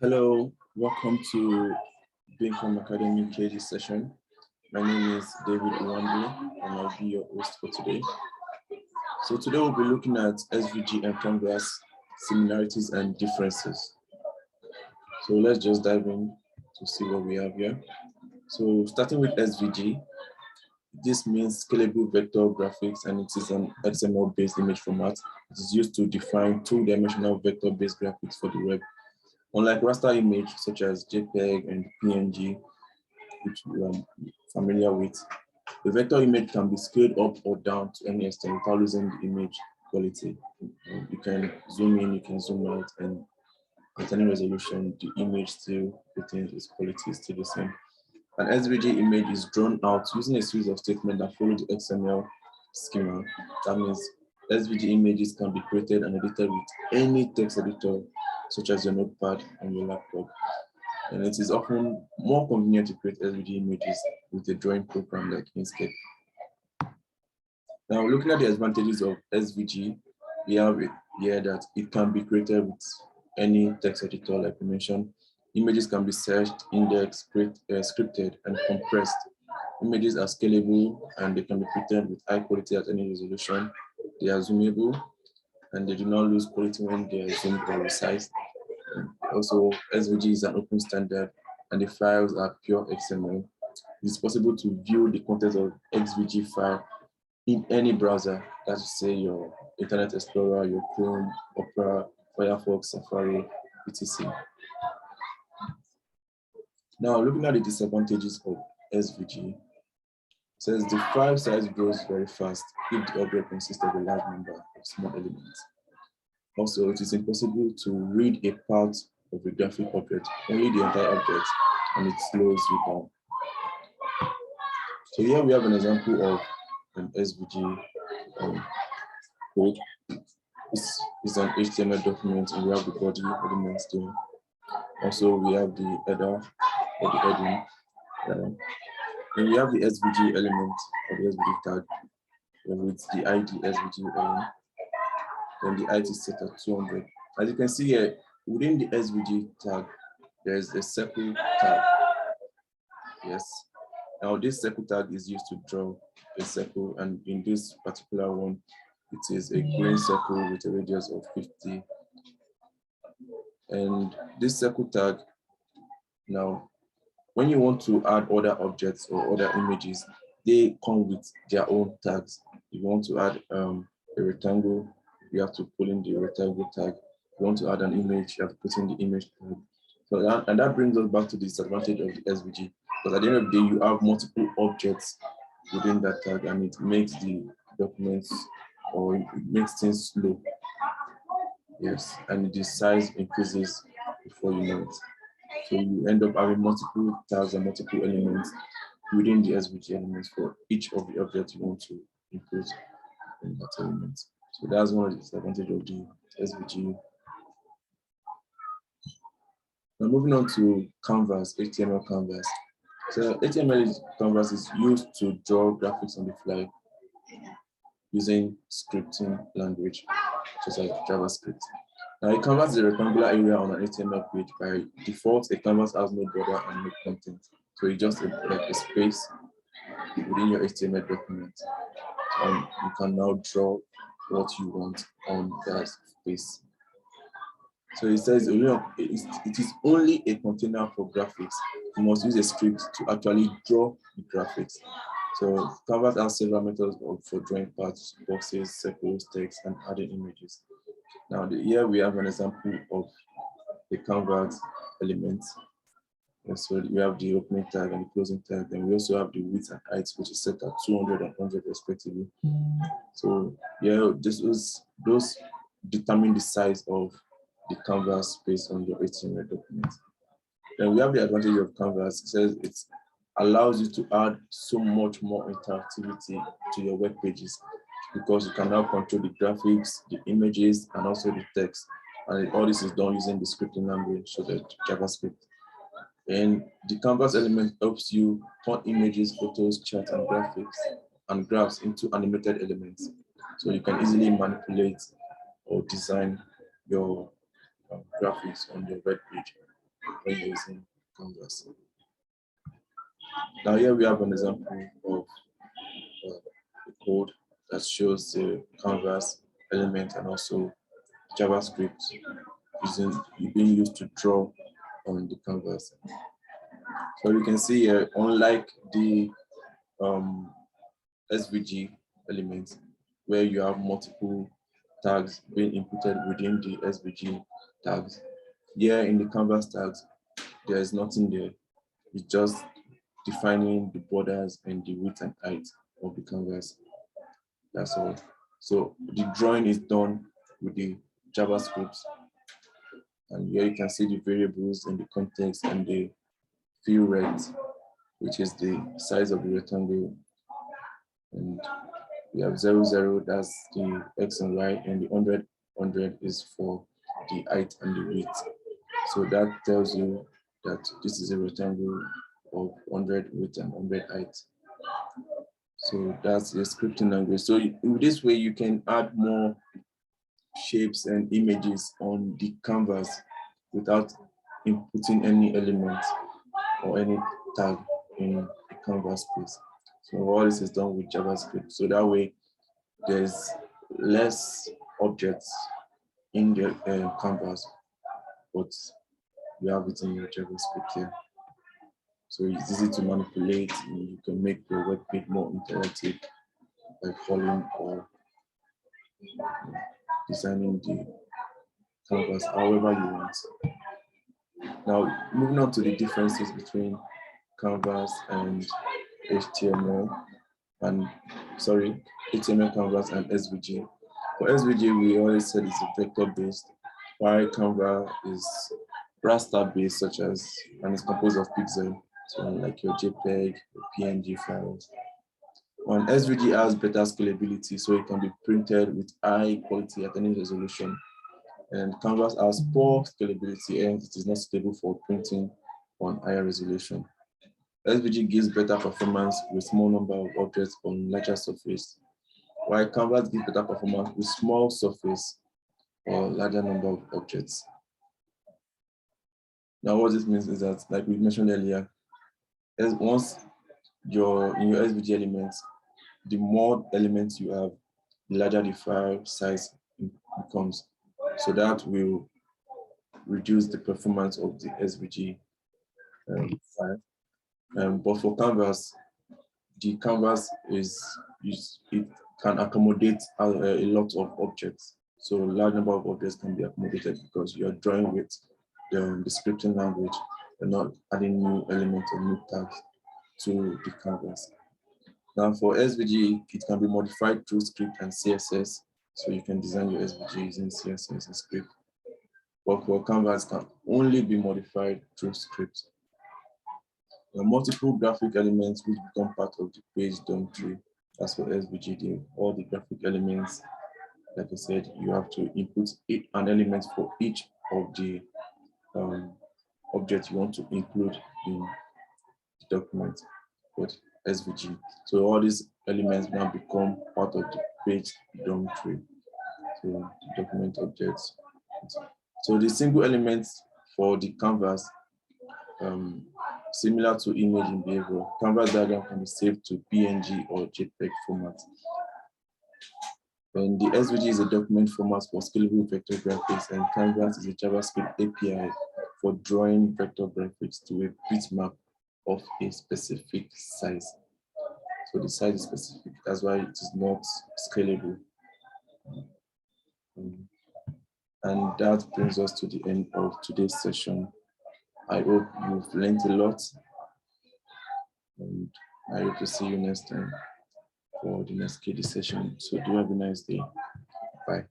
Hello, welcome to Bingham Academy KG session. My name is David Iwambi and I'll be your host for today. So today we'll be looking at SVG and Canvas similarities and differences. So let's just dive in to see what we have here. So starting with SVG, this means Scalable Vector Graphics, and it is an XML-based image format. It is used to define two-dimensional vector-based graphics for the web. Unlike raster image such as JPEG and PNG, which we are familiar with, the vector image can be scaled up or down to any extent without losing the image quality. You can zoom in, you can zoom out, and at any resolution, the image still retains its quality, is still the same. An SVG image is drawn out using a series of statements that follow the XML schema. That means SVG images can be created and edited with any text editor, such as your notepad on your laptop. And it is often more convenient to create SVG images with a drawing program like Inkscape. Now, looking at the advantages of SVG, we have it here that it can be created with any text editor, like we mentioned. Images can be searched, indexed, scripted, and compressed. Images are scalable and they can be printed with high quality at any resolution. They are zoomable and they do not lose quality when they are zoomed or resized. Also, SVG is an open standard and the files are pure XML. It's possible to view the content of SVG file in any browser, that is, say, your Internet Explorer, your Chrome, Opera, Firefox, Safari, etc. Now, looking at the disadvantages of SVG, says the file size grows very fast if the object consists of a large number of small elements. Also, it is impossible to read a part of a graphic object, only the entire object, and it slows you down. So here we have an example of an SVG code. This is an HTML document, and we have the body elements there. Also, we have the header or the heading. And we have the SVG element or the SVG tag with the ID SVG element. Then the height is set at 200. As you can see here, within the SVG tag, there's a circle tag. Yes. Now this circle tag is used to draw a circle, and in this particular one, it is a green circle with a radius of 50. And this circle tag, now, when you want to add other objects or other images, they come with their own tags. If you want to add a rectangle, you have to pull in the rectangle tag. If you want to add an image, you have to put in the image tag. So that brings us back to the disadvantage of the SVG, because at the end of the day, you have multiple objects within that tag, and it makes the documents, or it makes things slow. Yes, and the size increases before you know it. So you end up having multiple tags and multiple elements within the SVG elements for each of the objects you want to include in that element. So that's one of the disadvantages of the SVG. Now moving on to Canvas, HTML Canvas. So HTML Canvas is used to draw graphics on the fly using scripting language, such as JavaScript. Now, a canvas is a rectangular area on an HTML page. By default, a canvas has no border and no content. So it's just like a space within your HTML document. And you can now draw what you want on that space. So it says it is only a container for graphics. You must use a script to actually draw the graphics. So Canvas has several methods for drawing parts, boxes, circles, text, and adding images. Now, here we have an example of the Canvas elements. So we have the opening tag and the closing tag, and we also have the width and height, which is set at 200 and 100 respectively. So yeah, those determine the size of the canvas based on your HTML document. Then we have the advantage of Canvas. It says it allows you to add so much more interactivity to your web pages, because you can now control the graphics, the images, and also the text. And all this is done using the scripting language, so the JavaScript. And the Canvas element helps you turn images, photos, charts, and graphics and graphs into animated elements. So you can easily manipulate or design your graphics on your web page. when using Canvas. Now here we have an example of the code that shows the Canvas element and also JavaScript being used to draw on the canvas. So you can see here, unlike the SVG elements, where you have multiple tags being inputted within the SVG tags, here in the canvas tags, there is nothing there. It's just defining the borders and the width and height of the canvas. That's all. So the drawing is done with the JavaScript. And here you can see the variables and the context and the fill rate, which is the size of the rectangle. And we have 0, 0, that's the X and Y, and the 100, 100 is for the height and the width. So that tells you that this is a rectangle of 100 width and 100 height. So that's the scripting language. So in this way, you can add more shapes and images on the canvas without inputting any element or any tag in the canvas space. So all this is done with JavaScript. So that way there's less objects in the canvas, but you have it in your JavaScript here. So it's easy to manipulate. You can make your web page more interactive by following or designing the canvas however you want. Now, moving on to the differences between Canvas and HTML Canvas and SVG. For SVG, we always said it's a vector-based, while Canva is raster-based, and it's composed of pixels, so like your JPEG, your PNG files. And SVG has better scalability, so it can be printed with high quality at any resolution. And Canvas has poor scalability, and it is not suitable for printing on higher resolution. SVG gives better performance with small number of objects on larger surface, while Canvas gives better performance with small surface or larger number of objects. Now, what this means is that, like we mentioned earlier, once in your SVG elements, the more elements you have, the larger the file size becomes. So that will reduce the performance of the SVG file. But for Canvas, the canvas it can accommodate a lot of objects. So a large number of objects can be accommodated because you are drawing with the scripting language and not adding new elements or new tags to the canvas. Now for SVG, it can be modified through script and CSS. So you can design your SVG using CSS and script. But for Canvas, can only be modified through script. Multiple graphic elements which become part of the page DOM tree. As for SVG, all the graphic elements, like I said, you have to input an element for each of the objects you want to include in the document with SVG. So all these elements now become part of the page DOM tree. So the document objects. So the single elements for the canvas, similar to image in behavior, canvas diagram can be saved to PNG or JPEG format. And the SVG is a document format for Scalable Vector Graphics, and Canvas is a JavaScript API for drawing vector graphics to a bitmap of a specific size. So the size is specific, that's why it is not scalable. And that brings us to the end of today's session. I hope you've learned a lot, and I hope to see you next time for the next KD session. So do have a nice day. Bye.